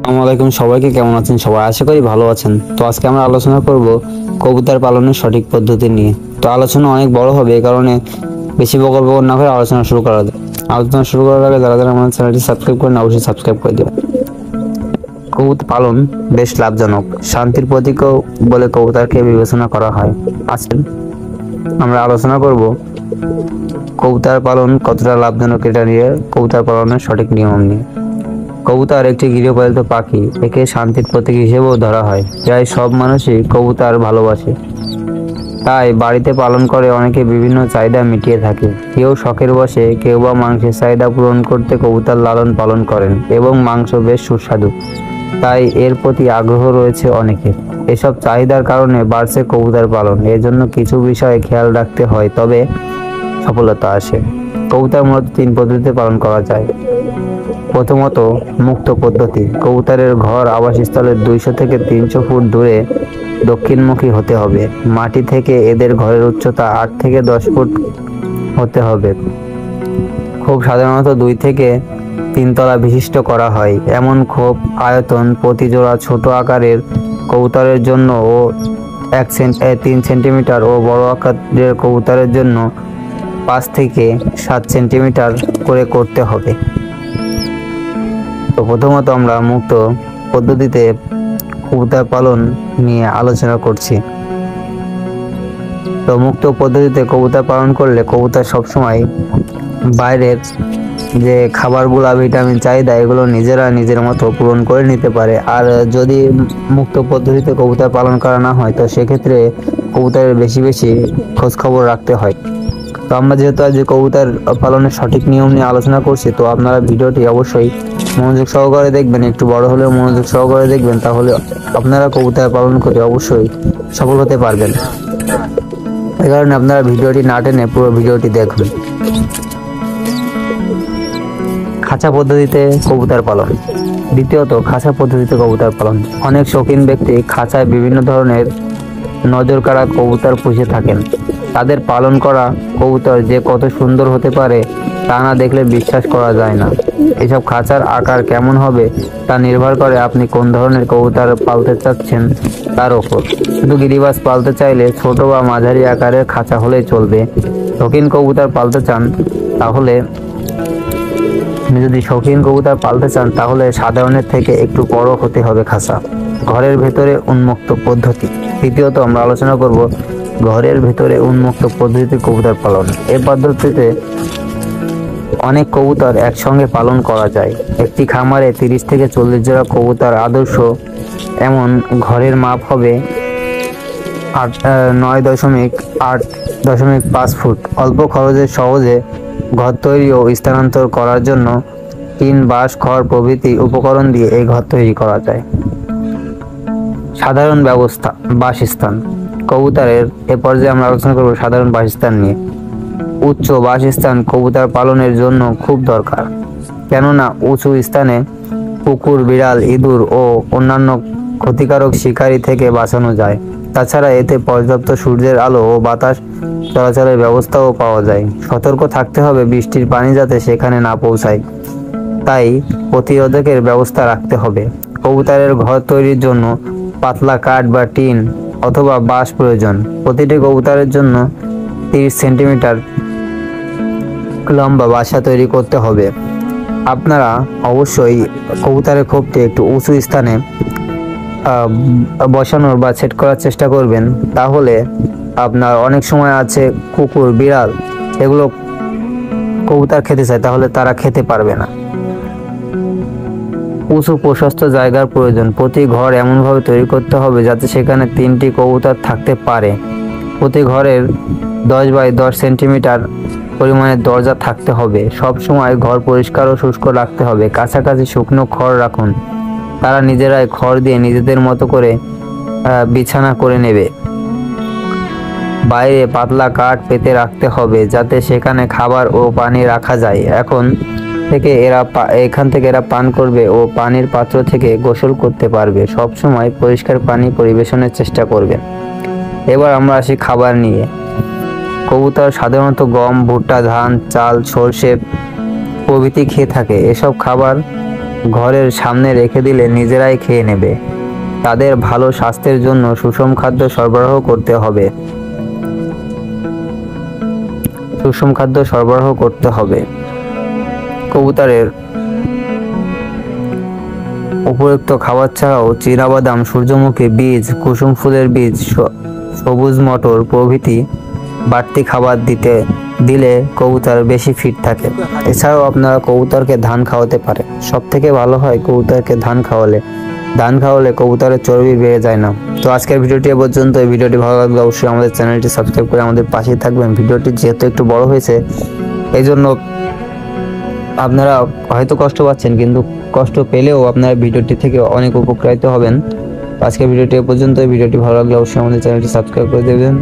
আসসালামু আলাইকুম, সবাইকে কেমন আছেন? সবাই আশা করি ভালো আছেন। তো আজকে আমরা আলোচনা করব কবুতর পালনের সঠিক পদ্ধতি নিয়ে। তো আলোচনা অনেক বড় হবে, এই কারণে বেশি বকর না করে আলোচনা শুরু করা যায়। আলোচনা শুরু করার আগে যারা যারা আমাদের চ্যানেলটি সাবস্ক্রাইব করেন অবশ্যই সাবস্ক্রাইব করে দেবেন। কবুতর পালন বেশ লাভজনক, শান্তির প্রতীকও বলে কবুতরকে বিবেচনা করা হয়। আজকে আমরা আলোচনা করব কবুতর পালন কতটা লাভজনক এটা নিয়ে, কবুতর পালনের সঠিক নিয়ম নিয়ে। কবুতর একটি গৃহপালিত পাখি, একে শান্তির প্রতীক হিসেবেও ধরা হয়। প্রায় সব মানুষই কবুতর ভালোবাসে, তাই বাড়িতে পালন করে অনেকে বিভিন্ন চাহিদা মিটিয়ে থাকে। কেউ শখের বশে, কেউ বা মাংসের চাহিদা পূরণ করতে কবুতর লালন পালন করেন এবং মাংস বেশ সুস্বাদু, তাই এর প্রতি আগ্রহ রয়েছে অনেকের। এসব চাহিদার কারণে বাড়ছে কবুতর পালন। এজন্য কিছু বিষয়ে খেয়াল রাখতে হয়, তবে সফলতা আসে। কবুতর মূলত 3 পদ্ধতিতে পালন করা যায়। প্রথমত, মুক্ত পদ্ধতি। কবুতরের ঘর আবাসস্থলের 200 থেকে 300 ফুট দূরে দক্ষিণমুখী হতে হবে। মাটি থেকে এদের ঘরের উচ্চতা 8 থেকে 10 ফুট হতে হবে। খুব সাধারণত 2 থেকে 3 তলা বিশিষ্ট করা হয়। এমন খোপ আয়তন প্রতি জোড়া ছোট আকারের কবুতরের জন্য ও 3 সেন্টিমিটার ও বড় আকারের কবুতরের জন্য 5 থেকে 7 সেন্টিমিটার করে করতে হবে। তো প্রথমত আমরা মুক্ত পদ্ধতিতে কবুতর পালন নিয়ে আলোচনা করছি। তো মুক্ত পদ্ধতিতে কবুতর পালন করলে কবুতর সবসময় বাইরের যে খাবারগুলো, ভিটামিন চাহিদা, এগুলো নিজেরা নিজের মতো পূরণ করে নিতে পারে। আর যদি মুক্ত পদ্ধতিতে কবুতর পালন করা না হয়, তো সেক্ষেত্রে কবুতরের বেশি বেশি খোঁজ খবর রাখতে হয়। তো আমরা যেহেতু আজ কবুতর পালনের সঠিক নিয়ম নিয়ে আলোচনা করছি, তো আপনারা ভিডিওটি অবশ্যই মনোযোগ সহকারে দেখবেন। একটু বড় হলেও মনোযোগ সহকারে দেখবেন, তাহলে আপনারা কবুতর পালন করে অবশ্যই সফল হতে পারবেন। এই কারণে আপনারা ভিডিওটি না টেনে পুরো ভিডিওটি দেখবেন। খাঁচা পদ্ধতিতে কবুতর পালন। দ্বিতীয়ত, খাঁচা পদ্ধতিতে কবুতর পালন। অনেক শৌখিন ব্যক্তি খাঁচায় বিভিন্ন ধরনের নজর কাড়া কবুতর পুষে থাকেন। তাদের পালন করা কবুতর যে কত সুন্দর হতে পারে তা না দেখলে বিশ্বাস করা যায় না। এসব খাঁচার আকার কেমন হবে তা নির্ভর করে আপনি কোন ধরনের কবুতর পালতে চাচ্ছেন তার ওপর। শুধু গিরিবাজ পালতে চাইলে ছোট বা মাঝারি আকারের খাঁচা হলেই চলবে। শৌখিন কবুতর পালতে চান তাহলে সাধারণের থেকে একটু বড় হতে হবে খাঁচা। ঘরের ভেতরে উন্মুক্ত পদ্ধতি। তৃতীয়ত আমরা আলোচনা করব ঘরের ভেতরে উন্মুক্ত পদ্ধতিতে কবুতর পালন। এই পদ্ধতিতে অনেক কবুতর একসঙ্গে পালন করা যায়। একটি খামারে 30 থেকে 40 জোড়া কবুতর আদর্শ। এমন ঘরের মাপ হবে 9.8.5 ফুট। অল্প খরচে সহজে ঘর তৈরি ও স্থানান্তর করার জন্য টিন, বাঁশ, খড় প্রভৃতি উপকরণ দিয়ে এই ঘর তৈরি করা যায়। সাধারণ ব্যবস্থা, বাসস্থান। কবুতরের এ পর্যায়ে আমরা আলোচনা করব সাধারণ বাসস্থান নিয়ে। উচ্চ বাসস্থান কবুতর পালনের জন্য খুব দরকার, কেননা উঁচু স্থানে কুকুর, বিড়াল, ইঁদুর ও অন্যান্য ক্ষতিকারক শিকারী থেকে বাঁচানো যায়। তাছাড়া এতে পর্যাপ্ত সূর্যের আলো ও বাতাস চলাচলের ব্যবস্থাও পাওয়া যায়। সতর্ক থাকতে হবে বৃষ্টির পানি যাতে সেখানে না পৌঁছায়, তাই প্রতিরোধকের ব্যবস্থা রাখতে হবে। কবুতরের ঘর তৈরির জন্য পাতলা কাঠ বা টিন অথবা বাঁশ প্রয়োজন। প্রতিটি কবুতরের জন্য 30 সেন্টিমিটার লম্বা বাসা তৈরি করতে হবে। আপনারা অবশ্যই কবুতরের খোপটি একটু উঁচু স্থানে বসানোর বা সেট করার চেষ্টা করবেন। তাহলে আপনার অনেক সময় আছে কুকুর, বিড়াল, এগুলো কবুতর খেতে চায়, তাহলে তারা খেতে পারবে না। উঁচু প্রশস্ত জায়গার প্রয়োজন। প্রতি ঘর এমনভাবে তৈরি করতে হবে যাতে সেখানে 3টি কবুতর থাকতে পারে। প্রতি ঘরের 10 বাই 10 সেন্টিমিটার পরিমাণের দরজা থাকতে হবে। সব সময় ঘর পরিষ্কার ও শুষ্ক রাখতে হবে। কাছাকাছি শুকনো খড় রাখুন, তারা নিজেরাই খড় দিয়ে নিজেদের মতো করে বিছানা করে নেবে। বাইরে পাতলা কাঠ পেতে রাখতে হবে যাতে সেখানে খাবার ও পানি রাখা যায়। এখান থেকে এরা পান করবে ও পানির পাত্র থেকে গোসল করতে পারবে। সব সময় পরিষ্কার পানি পরিবেশনের চেষ্টা করবেন। এবার আমরা আসি খাবার নিয়ে। কবুতর সাধারণত গম, ভুট্টা, ধান, চাল, সর্ষে প্রভৃতি খেয়ে থাকে। এসব খাবার ঘরের সামনে রেখে দিলে নিজেরাই খেয়ে নেবে। তাদের ভালো স্বাস্থ্যের জন্য সুষম খাদ্য সরবরাহ করতে হবে। সুষম খাদ্য সরবরাহ করতে হবে। কবুতরের উপযুক্ত খাবার ছাড়াও চীনাবাদাম, সূর্যমুখী বীজ, কুসুম ফুলের বীজ, সবুজ মটর প্রভৃতি বাড়তি খাবার দিলে কবুতর বেশি ফিট থাকে। এছাড়াও আপনারা কবুতরকে ধান খাওয়াতে পারেন। সব থেকে ভালো হয় কবুতরকে ধান খাওয়ালে কবুতরের চর্বি বেড়ে যায় না। তো আজকের ভিডিওটি এ পর্যন্ত। এই ভিডিওটি ভালো লাগলে অবশ্যই আমাদের চ্যানেলটি সাবস্ক্রাইব করে আমাদের পাশেই থাকবেন। ভিডিওটি যেহেতু একটু বড় হয়েছে এই জন্য আপনারা হয়তো কষ্ট পাচ্ছেন, কিন্তু কষ্ট পেলেও আপনারা ভিডিওটি থেকে অনেক উপকৃত হবেন। আজকের ভিডিওটি এ পর্যন্ত। ভিডিওটি ভালো লাগলে অবশ্যই আমাদের চ্যানেলটি সাবস্ক্রাইব করে দেবেন।